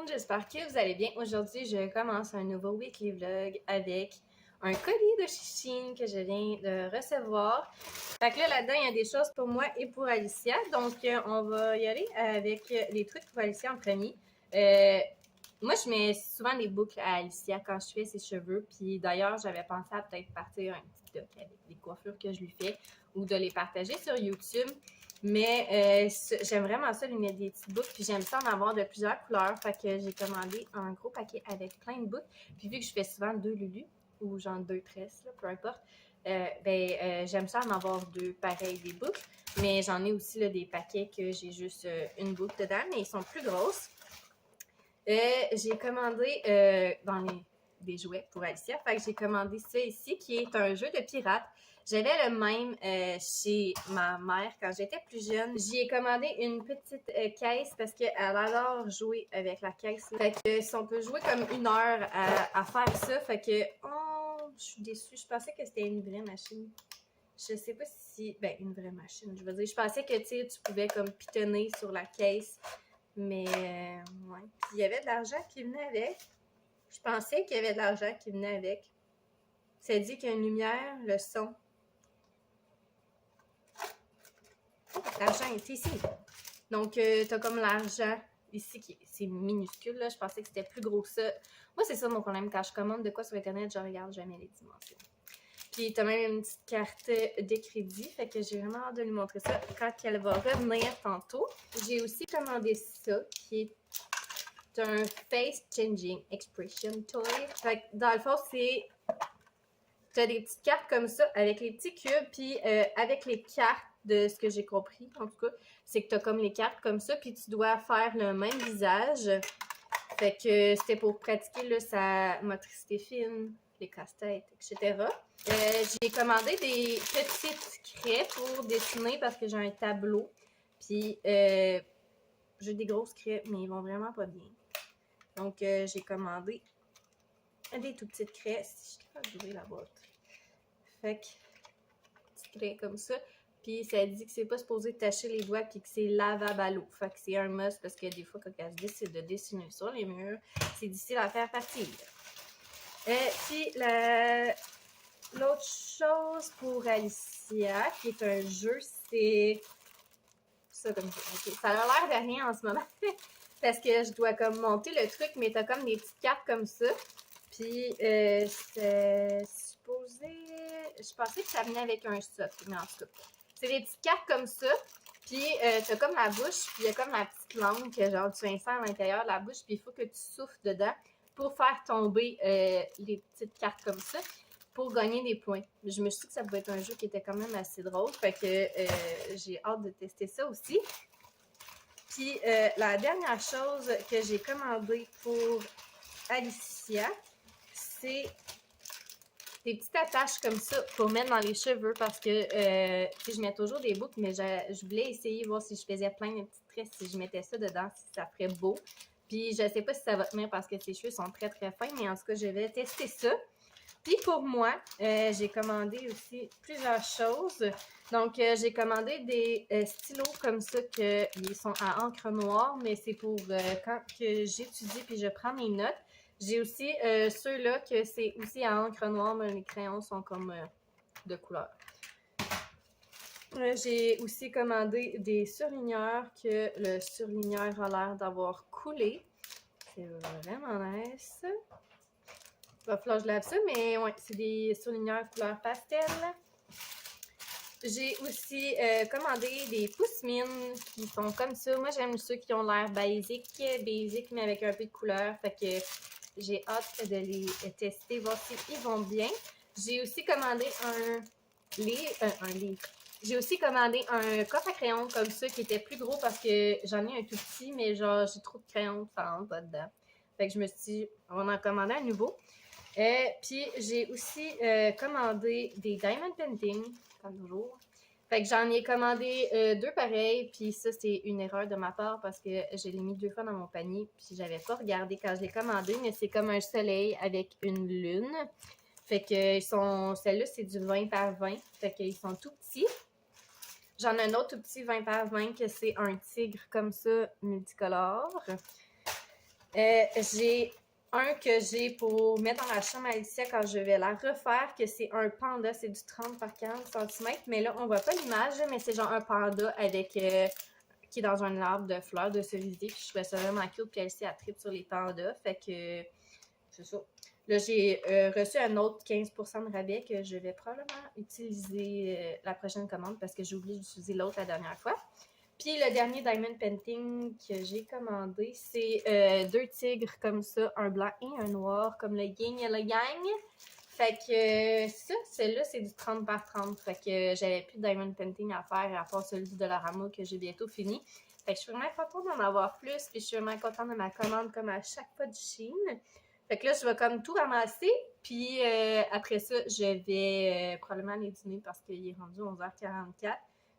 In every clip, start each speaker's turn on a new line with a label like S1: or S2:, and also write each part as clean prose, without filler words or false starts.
S1: monde, j'espère que vous allez bien. Aujourd'hui, je commence un nouveau weekly vlog avec un colis de Chine que je viens de recevoir. Fait que là-dedans, il y a des choses pour moi et pour Alicia. Donc, on va y aller avec les trucs pour Alicia en premier. Moi, je mets souvent des boucles à Alicia quand je fais ses cheveux. Puis d'ailleurs, j'avais pensé à peut-être partir un petit doc avec les coiffures que je lui fais ou de les partager sur YouTube. Mais j'aime vraiment ça, lui mettre des petites boucles. Puis j'aime ça en avoir de plusieurs couleurs. Fait que j'ai commandé un gros paquet avec plein de boucles. Puis vu que je fais souvent 2 Lulu, ou genre 2 tresses, là, peu importe, j'aime ça en avoir 2 pareils des boucles. Mais j'en ai aussi là, des paquets que j'ai juste une boucle dedans, mais ils sont plus grosses. J'ai commandé des jouets pour Alicia. Fait que j'ai commandé ça ici, qui est un jeu de pirates. J'avais le même chez ma mère quand j'étais plus jeune. J'y ai commandé une petite caisse parce qu'elle adore jouer avec la caisse. Fait que si on peut jouer comme 1 heure à faire ça, fait que je suis déçue. Je pensais que c'était une vraie machine. Je sais pas si... Ben, une vraie machine, je veux dire. Je pensais que tu pouvais comme pitonner sur la caisse. Mais, ouais. Puis, il y avait de l'argent qui venait avec. Je pensais qu'il y avait de l'argent qui venait avec. Ça dit qu'il y a une lumière, le son. L'argent est ici. Donc, t'as comme l'argent ici, c'est minuscule, là. Je pensais que c'était plus gros que ça. Moi, c'est ça mon problème. Quand je commande de quoi sur Internet, je regarde jamais les dimensions. Puis, t'as même une petite carte de crédit. Fait que j'ai vraiment hâte de lui montrer ça quand elle va revenir tantôt. J'ai aussi commandé ça, qui est un Face Changing Expression Toy. Fait que dans le fond, c'est... T'as des petites cartes comme ça, avec les petits cubes, puis avec les cartes, de ce que j'ai compris, en tout cas, c'est que t'as comme les cartes comme ça, puis tu dois faire le même visage. Fait que c'était pour pratiquer là, sa motricité fine, les casse-têtes, etc. J'ai commandé des petites craies pour dessiner parce que j'ai un tableau. Puis j'ai des grosses craies, mais ils vont vraiment pas bien. Donc j'ai commandé des tout petites craies. Si je suis capable d'ouvrir la boîte. Fait que petites craies comme ça. Puis ça dit que c'est pas supposé tacher les doigts puis que c'est lavable à l'eau. Fait que c'est un must parce que des fois, quand elle se décide de dessiner sur les murs, c'est difficile à faire partir. Puis l'autre chose pour Alicia, qui est un jeu, c'est ça comme ça. Okay. Ça a l'air de rien en ce moment. Parce que je dois comme monter le truc, mais t'as comme des petites cartes comme ça. Puis c'est supposé... Je pensais que ça venait avec un socle, mais en tout cas. C'est des petites cartes comme ça. Puis t'as comme la bouche, puis il y a comme la petite langue que genre tu insères à l'intérieur de la bouche, puis il faut que tu souffles dedans pour faire tomber les petites cartes comme ça, pour gagner des points. Je me suis dit que ça pouvait être un jeu qui était quand même assez drôle, fait que j'ai hâte de tester ça aussi. Puis la dernière chose que j'ai commandée pour Alicia, c'est des petites attaches comme ça pour mettre dans les cheveux parce que je mets toujours des boucles, mais je voulais essayer, voir si je faisais plein de petites tresses, si je mettais ça dedans, si ça ferait beau. Puis je sais pas si ça va tenir parce que ses cheveux sont très très fins, mais en tout cas, je vais tester ça. Puis pour moi, j'ai commandé aussi plusieurs choses. Donc, j'ai commandé des stylos comme ça qui sont à encre noire, mais c'est pour quand que j'étudie puis je prends mes notes. J'ai aussi ceux-là que c'est aussi à encre noire, mais les crayons sont comme de couleur. J'ai aussi commandé des surligneurs que le surligneur a l'air d'avoir coulé. C'est vraiment nice. Il va falloir que je lave ça, mais ouais, c'est des surligneurs couleur pastel. J'ai aussi commandé des pousse-mines qui sont comme ça. Moi, j'aime ceux qui ont l'air basic, mais avec un peu de couleur. Fait que j'ai hâte de les tester, voir s'ils vont bien. J'ai aussi commandé un livre. J'ai aussi commandé un coffre à crayons comme ça qui était plus gros parce que j'en ai un tout petit, mais genre j'ai trop de crayons, ça rentre pas dedans. Fait que je me suis dit, on en commandait un nouveau. Puis j'ai aussi commandé des diamond painting, comme toujours. Fait que j'en ai commandé 2 pareils, puis ça c'est une erreur de ma part parce que je l'ai mis 2 fois dans mon panier, puis j'avais pas regardé quand je l'ai commandé, mais c'est comme un soleil avec une lune. Fait que celle-là c'est du 20 par 20, fait qu'ils sont tout petits. J'en ai un autre tout petit 20 par 20 que c'est un tigre comme ça, multicolore. J'ai un que j'ai pour mettre dans la chambre à Alicia quand je vais la refaire, que c'est un panda, c'est du 30 par 40 cm. Mais là, on voit pas l'image, mais c'est genre un panda avec qui est dans un arbre de fleurs de cerisier. Puis je trouvais ça vraiment cute. Puis Alicia, elle tripe sur les pandas. Fait que c'est ça. Là, j'ai reçu un autre 15% de rabais que je vais probablement utiliser la prochaine commande parce que j'ai oublié d'utiliser l'autre la dernière fois. Puis le dernier Diamond Painting que j'ai commandé, c'est 2 tigres comme ça, un blanc et un noir, comme le yin et le yang. Fait que ça, celle-là, c'est du 30 par 30. Fait que j'avais plus de Diamond Painting à faire à part celui de Dollarama que j'ai bientôt fini. Fait que je suis vraiment contente d'en avoir plus. Puis je suis vraiment contente de ma commande comme à chaque fois du Shein. Fait que là, je vais comme tout ramasser. Puis après ça, je vais probablement aller dîner parce qu'il est rendu 11h44.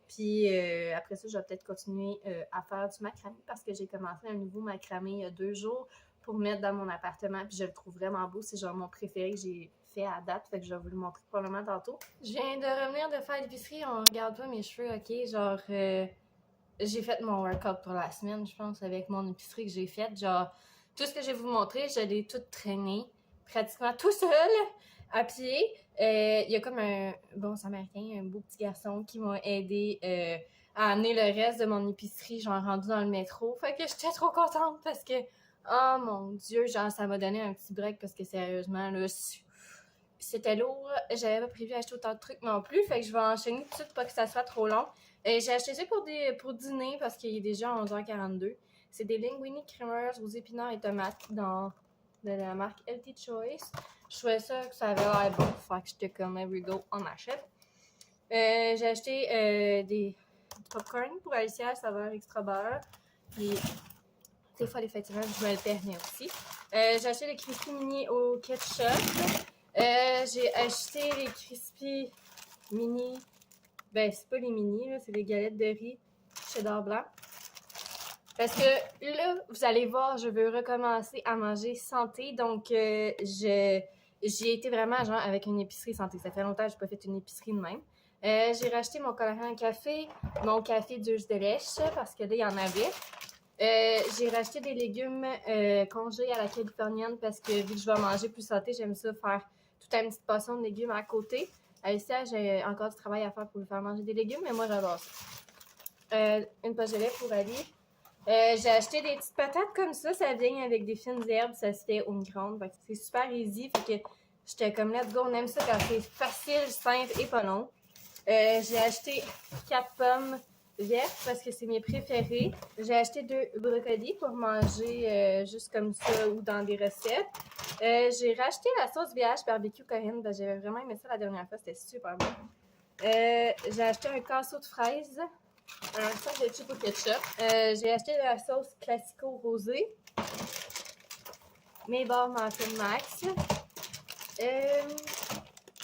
S1: Puis après ça, je vais peut-être continuer à faire du macramé parce que j'ai commencé un nouveau macramé il y a 2 jours pour mettre dans mon appartement. Puis je le trouve vraiment beau. C'est genre mon préféré que j'ai fait à date. Fait que je vais vous le montrer probablement tantôt. Je viens de revenir de faire l'épicerie. On regarde pas mes cheveux, ok? Genre, j'ai fait mon workout pour la semaine, je pense, avec mon épicerie que j'ai faite. Genre, tout ce que je vais vous montrer, je l'ai tout traîné pratiquement tout seul à pied. Il y a comme un bon Samaritain, un beau petit garçon qui m'a aidé à amener le reste de mon épicerie, genre rendu dans le métro. Fait que j'étais trop contente parce que, oh mon Dieu, genre ça m'a donné un petit break parce que sérieusement, là, c'était lourd. J'avais pas prévu acheter autant de trucs non plus. Fait que je vais enchaîner tout de suite pour pas que ça soit trop long. J'ai acheté ça pour dîner parce qu'il est déjà 11h42. C'est des linguini crémeuses aux épinards et tomates de la marque Healthy Choice. Je trouvais ça que ça avait l'air bon. Fait que j'étais comme, there we go, on achète. J'ai acheté du popcorn pour Alicia, saveur extra beurre. Puis, des fois, effectivement, je me le permets aussi. J'ai acheté les crispy mini au ketchup. J'ai acheté les crispy mini. Ben, c'est pas les mini, là, c'est les galettes de riz cheddar blanc. Parce que là, vous allez voir, je veux recommencer à manger santé. Donc, j'ai été vraiment genre avec une épicerie santé. Ça fait longtemps que j'ai pas fait une épicerie de même. J'ai racheté mon colorant café, mon café dulce de lèche, parce que là, il y en avait. J'ai racheté des légumes congés à la californienne parce que vu que je vais manger plus santé, j'aime ça faire toute une petite portion de légumes à côté. Alicia, j'ai encore du travail à faire pour lui faire manger des légumes, mais moi, j'adore ça. Une poche de lait pour Ali. J'ai acheté des petites patates comme ça vient avec des fines herbes, ça se fait au micro-ondes. C'est super easy, fait que j'étais comme let's go, on aime ça quand c'est facile, simple et pas long. J'ai acheté 4 pommes vertes parce que c'est mes préférés. J'ai acheté 2 brocolis pour manger juste comme ça ou dans des recettes. J'ai racheté la sauce VH barbecue coréenne parce que j'avais vraiment aimé ça la dernière fois, c'était super bon. J'ai acheté un casseau de fraises, un sac de chips au ketchup. J'ai acheté la sauce classico rosée. Mes barres Muffin Max.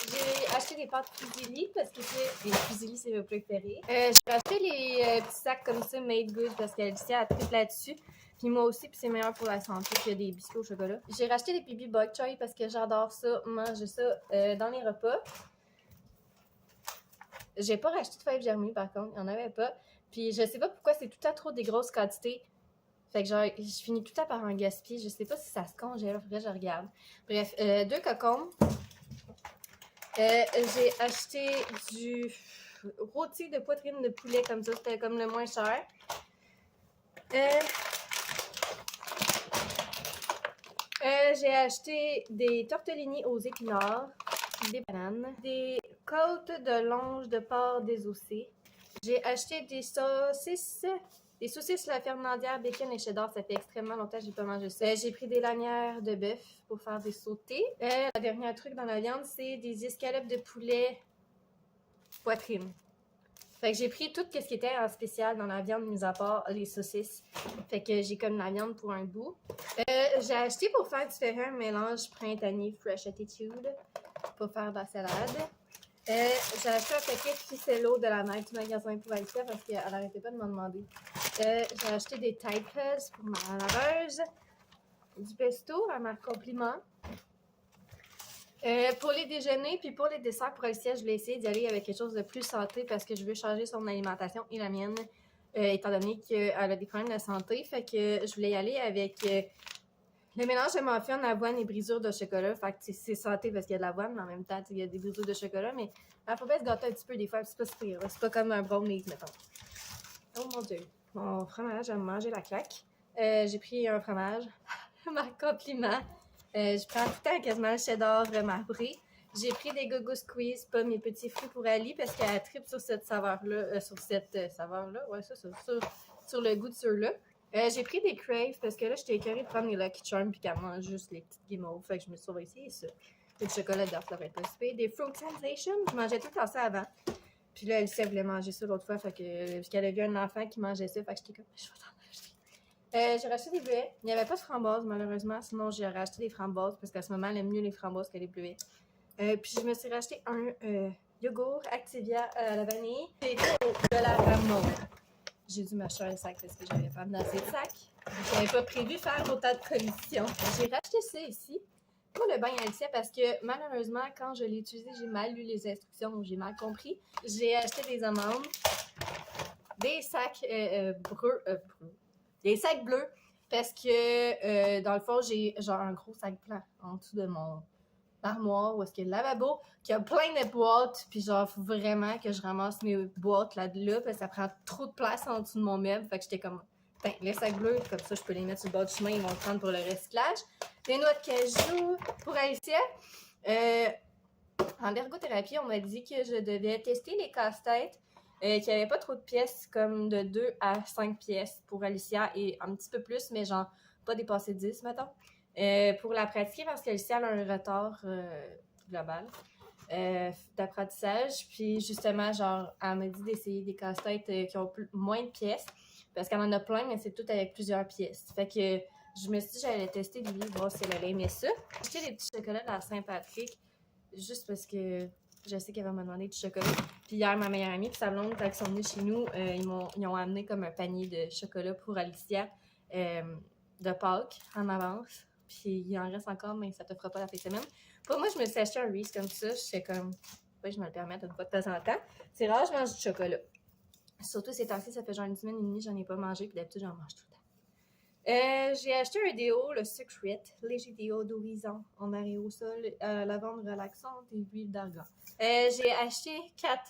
S1: J'ai acheté des pâtes fusilli parce que les fusilli, c'est mes préférés. J'ai acheté les petits sacs comme ça, Made Good, parce qu'Alicia a trippé là-dessus. Puis moi aussi, puis c'est meilleur pour la santé que des biscuits au chocolat. J'ai racheté des PB Bok Choy parce que j'adore ça, manger ça dans les repas. J'ai pas racheté de fèves germées par contre, il n'y en avait pas. Puis je sais pas pourquoi c'est tout à trop des grosses quantités. Fait que genre, je finis tout à par un gaspillage. Je sais pas si ça se congèle, faudrait que je regarde. Bref, 2 cocombes. J'ai acheté du rôti de poitrine de poulet comme ça, c'était comme le moins cher. J'ai acheté des tortellini aux épinards, des bananes, des côtes de longe de porc désossées. J'ai acheté des saucisses la Fernandière, bacon et cheddar. Ça fait extrêmement longtemps que j'ai pas mangé ça. J'ai pris des lanières de bœuf pour faire des sautés. Le dernier truc dans la viande, c'est des escalopes de poulet poitrine. Fait que j'ai pris tout ce qui était en spécial dans la viande, mis à part les saucisses. Fait que j'ai comme la viande pour un bout. J'ai acheté pour faire différents mélanges printaniers Fresh Attitude pour faire de la salade. J'ai acheté un paquet de ficello de la Nike du magasin pour Alicia parce qu'elle n'arrêtait pas de m'en demander. J'ai acheté des Tide Pods pour ma laveuse. Du pesto à ma compliment. Pour les déjeuners puis pour les desserts pour Alicia, je voulais essayer d'y aller avec quelque chose de plus santé parce que je veux changer son alimentation et la mienne, étant donné qu'elle a des problèmes de santé. Fait que je voulais y aller avec Le mélange de muffins, avoine et brisure de chocolat, fait que c'est santé parce qu'il y a de l'avoine, mais en même temps, il y a des brisures de chocolat, mais elle pouvait se gâter un petit peu des fois, c'est pas si pire. C'est pas comme un brownie, mettons. Oh mon dieu. Mon fromage a mangé la claque. J'ai pris un fromage. Ma compliment. Je prends tout le temps quasiment le cheddar marbré. J'ai pris des Go-Go Squeeze, pas mes petits fruits pour Ali, parce qu'elle tripe sur cette saveur-là. Sur cette saveur-là, ouais, ça, sur le goût de ceux-là. J'ai pris des Crave, parce que là, j'étais écœurée de prendre les Lucky Charms, puis qu'elle mange juste les petites guimauves. Fait que je me suis sauvé ici, ça. Des chocolat d'or, ça va être possible. Des Fruit Sensation, je mangeais tout le temps ça avant. Puis là, Alicia voulait manger ça l'autre fois, fait que, parce qu'elle a vu un enfant qui mangeait ça, fait que j'étais comme, je vais t'en acheter. J'ai racheté des bleuets. Il n'y avait pas de framboises, malheureusement, sinon j'ai racheté des framboises, parce qu'à ce moment, elle aime mieux les framboises que les bleuets. Puis je me suis racheté un yogourt Activia à la vanille et de la ramone. J'ai dû m'acheter un sac parce que j'avais pas assez de sac. J'avais pas prévu faire autant de commissions. J'ai racheté ça ici pour le bain Alicia parce que malheureusement, quand je l'ai utilisé, j'ai mal lu les instructions ou j'ai mal compris. J'ai acheté des amandes, des sacs des sacs bleus parce que dans le fond, j'ai genre un gros sac blanc en dessous de mon armoire où est-ce qu'il y a le lavabo qui a plein de boîtes puis genre faut vraiment que je ramasse mes boîtes là-dedans parce que ça prend trop de place en dessous de mon meuble, fait que j'étais comme les sacs bleus comme ça je peux les mettre sur le bord du chemin, ils vont prendre pour le recyclage. Des noix de cajou pour Alicia. En ergothérapie, on m'a dit que je devais tester les casse-têtes, qu'il n'y avait pas trop de pièces, comme de 2 à 5 pièces pour Alicia et un petit peu plus, mais genre pas dépasser 10, mettons. Pour la pratiquer parce qu'Alicia a un retard global d'apprentissage. Puis justement, genre, elle m'a dit d'essayer des casse-têtes qui ont moins de pièces parce qu'elle en a plein, mais c'est tout avec plusieurs pièces. Fait que je me suis dit que j'allais tester lui, voir si elle allait aimer ça. J'ai acheté des petits chocolats à la Saint-Patrick juste parce que je sais qu'elle va me demander du chocolat. Puis hier, ma meilleure amie et sa blonde, quand ils sont venus chez nous, ils ont amené comme un panier de chocolat pour Alicia de Pâques en avance. Puis il en reste encore, mais ça te fera pas la fin de semaine. Pour moi, je me suis acheté un Reese comme ça. Je sais comme, ouais, je me le permets une fois de temps en temps. C'est rare, je mange du chocolat. Surtout ces temps-ci, ça fait genre une semaine et demie, j'en ai pas mangé, puis d'habitude, j'en mange tout le temps. J'ai acheté un déo, le Secret, léger déo d'horizon en aérosol, lavande relaxante et huile d'argan. J'ai acheté 4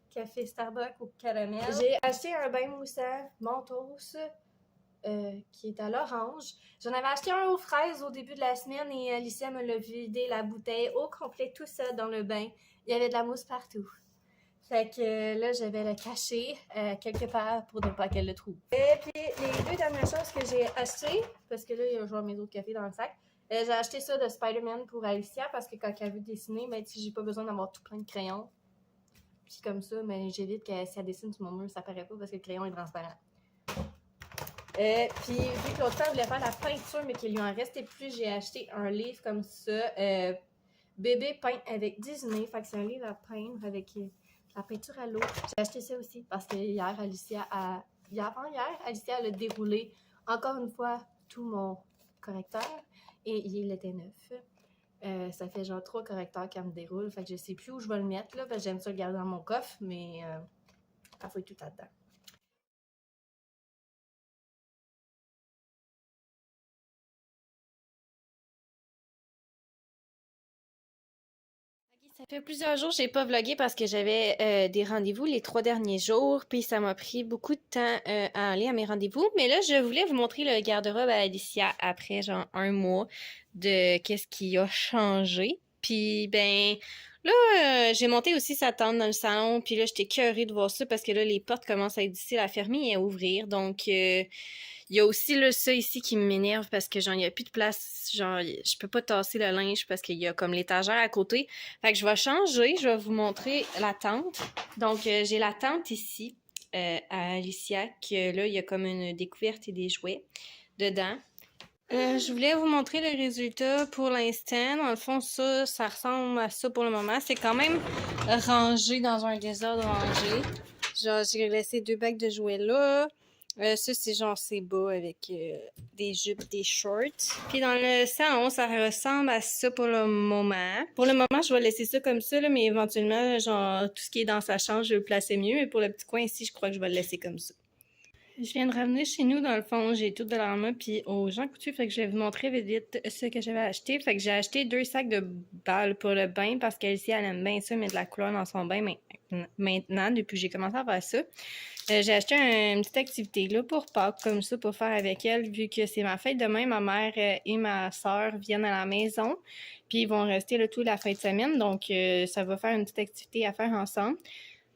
S1: cafés Starbucks au caramel. J'ai acheté un bain moussant Mentos qui est à l'orange. J'en avais acheté un aux fraises au début de la semaine et Alicia me l'a vidé la bouteille au complet, tout ça dans le bain. Il y avait de la mousse partout. Fait que là, je vais le cacher quelque part pour ne pas qu'elle le trouve. Et puis, les 2 dernières choses que j'ai achetées, parce que là, il y a genre mes autres cafés dans le sac, j'ai acheté ça de Spider-Man pour Alicia parce que quand elle veut dessiner, ben, j'ai pas besoin d'avoir tout plein de crayons. Puis comme ça, ben, j'évite que si elle dessine sur mon mur, ça paraît pas parce que le crayon est transparent. Puis, vu que l'autre fois, elle voulait faire la peinture, mais qu'il lui en restait plus, j'ai acheté un livre comme ça, Bébé peint avec Disney. Fait que c'est un livre à peindre avec la peinture à l'eau. J'ai acheté ça aussi parce que hier, Alicia a a déroulé encore une fois tout mon correcteur et il était neuf. Ça fait genre 3 correcteurs qu'elle me déroule. Fait que je sais plus où je vais le mettre, là, parce que j'aime ça le garder dans mon coffre, mais elle fouille tout là-dedans. Ça fait plusieurs jours que j'ai pas vlogué parce que j'avais des rendez-vous les 3 derniers jours, puis ça m'a pris beaucoup de temps à aller à mes rendez-vous. Mais là, je voulais vous montrer le garde-robe à Alicia après genre un mois de qu'est-ce qui a changé. Puis ben là, j'ai monté aussi sa tente dans le salon, puis là, j'étais curieuse de voir ça parce que là, les portes commencent à être difficiles à fermer et à ouvrir. Donc il y a aussi là, ça ici qui m'énerve parce que genre il y a plus de place, genre je peux pas tasser le linge parce qu'il y a comme l'étagère à côté. Fait que je vais changer, je vais vous montrer la tente. Donc j'ai la tente ici à Alicia que là il y a comme une découverte et des jouets dedans. Je voulais vous montrer le résultat pour l'instant. Dans le fond, ça ressemble à ça pour le moment. C'est quand même rangé dans un désordre rangé. Genre, j'ai laissé 2 bacs de jouets là. Ça, c'est genre ses bas avec des jupes, des shorts. Puis dans le salon, ça ressemble à ça pour le moment. Pour le moment, je vais laisser ça comme ça, là, mais éventuellement, genre, tout ce qui est dans sa chambre, je vais le placer mieux. Mais pour le petit coin ici, je crois que je vais le laisser comme ça. Je viens de revenir chez nous, dans le fond, j'ai tout de l'armure puis aux gens coutus, fait que je vais vous montrer vite vite ce que j'avais acheté. Fait que j'ai acheté 2 sacs de balles pour le bain parce qu'Alicia, elle aime bien ça, mettre de la couleur dans son bain maintenant, depuis que j'ai commencé à faire ça. J'ai acheté une petite activité là pour Pâques, comme ça, pour faire avec elle, vu que c'est ma fête demain, ma mère et ma soeur viennent à la maison, puis ils vont rester là toute la fin de semaine, donc ça va faire une petite activité à faire ensemble.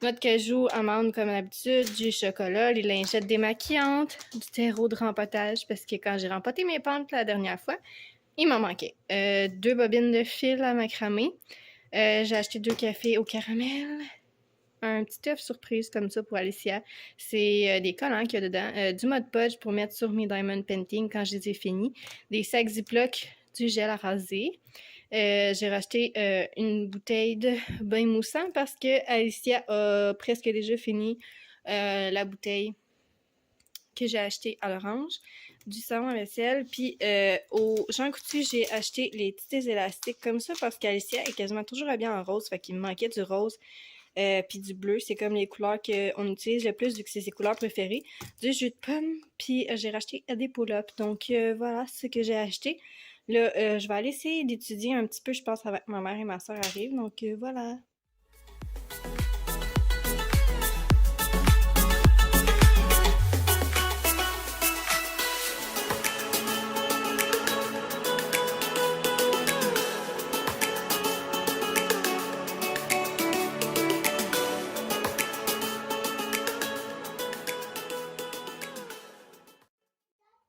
S1: Noix de cajou, amandes comme d'habitude, du chocolat, les lingettes démaquillantes, du terreau de rempotage, parce que quand j'ai rempoté mes pentes la dernière fois, il m'en manquait. 2 bobines de fil à macramé. J'ai acheté 2 cafés au caramel. Un petit œuf surprise comme ça pour Alicia. C'est des collants qu'il y a dedans. Du Mod Podge pour mettre sur mes Diamond Painting quand je les ai finis. Des sacs Ziploc, du gel à raser. J'ai racheté une bouteille de bain moussant parce que Alicia a presque déjà fini la bouteille que j'ai achetée à l'orange. Du savon à vaisselle. Puis au Jean Coutu, j'ai acheté les petits élastiques comme ça parce qu'Alicia est quasiment toujours habillée en rose. Fait qu'il me manquait du rose puis du bleu. C'est comme les couleurs qu'on utilise le plus vu que c'est ses couleurs préférées. Du jus de pomme. Puis j'ai racheté des pull-ups. Donc voilà ce que j'ai acheté. Là, je vais aller essayer d'étudier un petit peu, je pense, avec ma mère et ma soeur arrivent. Donc voilà.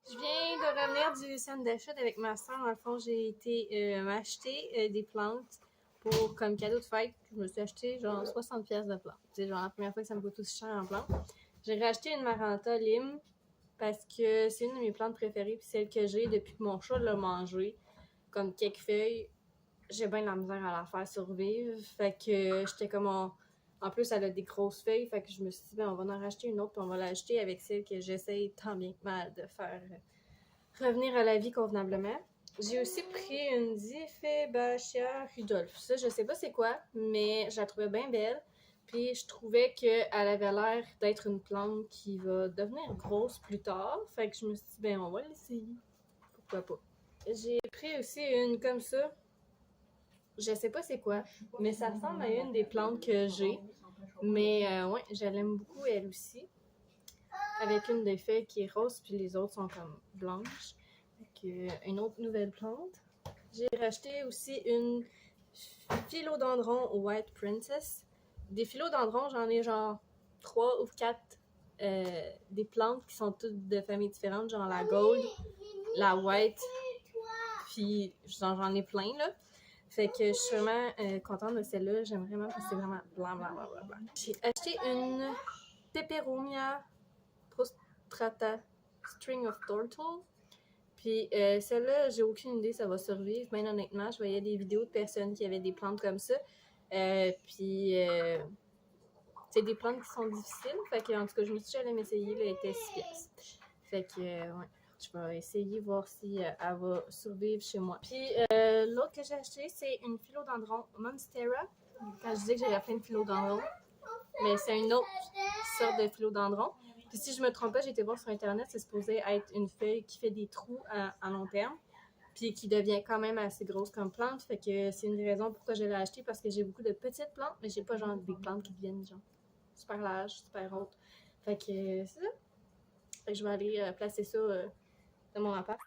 S1: Je viens de revenir du centre d'achat avec ma soeur. Dans le fond, j'ai été m'acheter des plantes pour comme cadeau de fête. Je me suis acheté genre 60 pièces de plantes. C'est genre la première fois que ça me coûte aussi cher en plantes. J'ai racheté une Maranta Lime parce que c'est une de mes plantes préférées puis celle que j'ai depuis que mon chat l'a mangée. Comme quelques feuilles, j'ai bien de la misère à la faire survivre. Fait que j'étais comme en plus, elle a des grosses feuilles. Fait que je me suis dit, ben, on va en racheter une autre puis on va l'acheter avec celle que j'essaye tant bien que mal de faire revenir à la vie convenablement. J'ai aussi pris une Diffébachia Rudolph. Ça, je sais pas c'est quoi, mais je la trouvais bien belle. Puis je trouvais qu'elle avait l'air d'être une plante qui va devenir grosse plus tard. Fait que je me suis dit, ben on va l'essayer. Pourquoi pas. J'ai pris aussi une comme ça. Je sais pas c'est quoi, mais ça ressemble à une des plantes que j'ai. Mais ouais, je l'aime beaucoup elle aussi. Avec une des feuilles qui est rose, puis les autres sont comme blanches. Une autre nouvelle plante. J'ai racheté aussi une philodendron White Princess. Des philodendrons, j'en ai genre 3 ou 4 des plantes qui sont toutes de familles différentes, genre la gold, la white, puis j'en ai plein là. Fait que je suis vraiment contente de celle-là. J'aime vraiment parce que c'est vraiment blanc, blanc, blanc, blanc, blanc. J'ai acheté une Peperomia prostrata String of Turtle. Puis celle-là, j'ai aucune idée ça va survivre. Bien honnêtement, je voyais des vidéos de personnes qui avaient des plantes comme ça. Puis c'est des plantes qui sont difficiles. Fait que en tout cas, je me suis dit j'allais m'essayer. Là, elle était 6 pièces. Fait que ouais, je vais essayer voir si elle va survivre chez moi. Puis l'autre que j'ai acheté, c'est une philodendron Monstera. Quand je disais que j'avais plein de philodendrons, mais c'est une autre sorte de philodendron. Puis si je me trompe pas, j'ai été voir sur Internet, c'est supposé être une feuille qui fait des trous à long terme, puis qui devient quand même assez grosse comme plante. Fait que c'est une des raisons pourquoi je l'ai acheté, parce que j'ai beaucoup de petites plantes, mais j'ai pas genre des plantes qui deviennent genre super larges, super hautes. Fait que c'est ça. Fait que je vais aller placer ça dans mon appart.